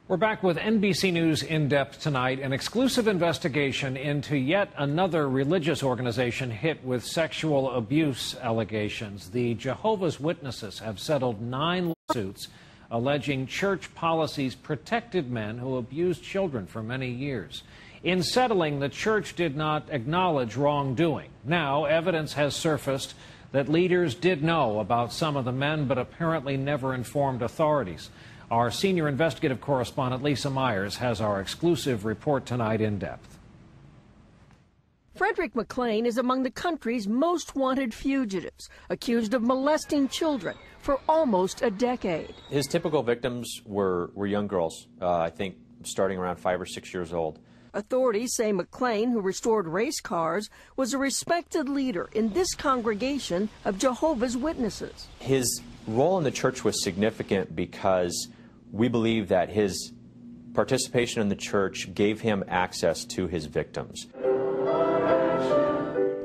We're back with NBC News In Depth tonight, an exclusive investigation into yet another religious organization hit with sexual abuse allegations. The Jehovov's Witnesses have settled 9 lawsuits alleging church policies protected men who abused children for many years. In settling, the church did not acknowledge wrongdoing. Now, evidence has surfaced that leaders did know about some of the men, but apparently never informed authorities. Our senior investigative correspondent, Lisa Myers, has our exclusive report tonight in depth. Frederick McLean is among the country's most wanted fugitives, accused of molesting children for almost a decade. His typical victims were young girls, I think starting around 5 or 6 years old. Authorities say McLean, who restored race cars, was a respected leader in this congregation of Jehovov's Witnesses. His role in the church was significant because we believe that his participation in the church gave him access to his victims.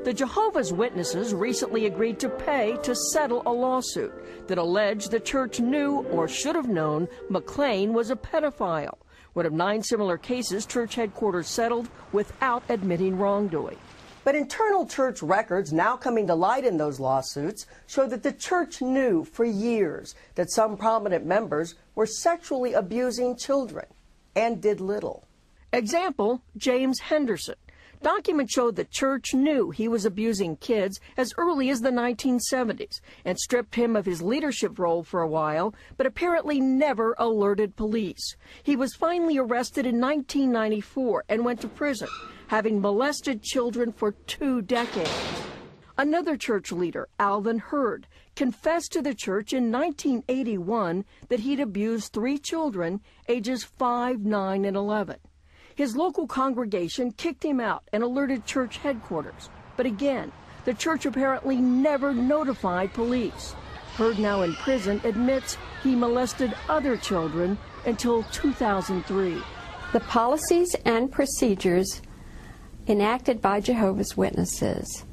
The Jehovov's Witnesses recently agreed to pay to settle a lawsuit that alleged the church knew or should have known McLean was a pedophile. One of 9 similar cases church headquarters settled without admitting wrongdoing. But internal church records now coming to light in those lawsuits show that the church knew for years that some prominent members were sexually abusing children and did little. Example, James Henderson. Documents show the church knew he was abusing kids as early as the 1970s and stripped him of his leadership role for a while, but apparently never alerted police. He was finally arrested in 1994 and went to prison, having molested children for 2 decades. Another church leader, Alvin Hurd, confessed to the church in 1981 that he'd abused 3 children, ages 5, 9, and 11. His local congregation kicked him out and alerted church headquarters. But again, the church apparently never notified police. Hurd, now in prison, admits he molested other children until 2003. The policies and procedures enacted by Jehovov's Witnesses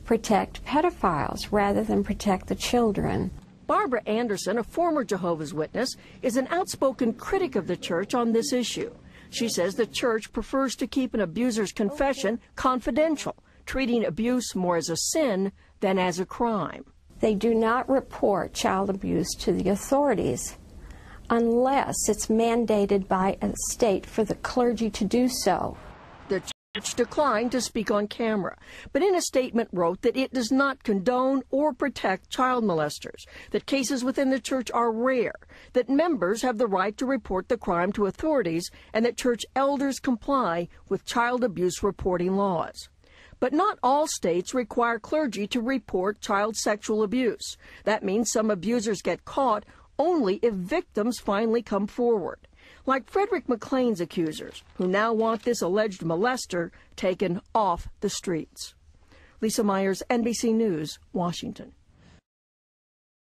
protect pedophiles rather than protect the children. Barbara Anderson, a former Jehovov's Witness, is an outspoken critic of the church on this issue. She says the church prefers to keep an abuser's confession confidential, treating abuse more as a sin than as a crime. They do not report child abuse to the authorities unless it's mandated by a state for the clergy to do so. The church declined to speak on camera, but in a statement wrote that it does not condone or protect child molesters, that cases within the church are rare, that members have the right to report the crime to authorities, and that church elders comply with child abuse reporting laws. But not all states require clergy to report child sexual abuse. That means some abusers get caught only if victims finally come forward, like Frederick McLean's accusers, who now want this alleged molester taken off the streets. Lisa Myers, NBC News, Washington.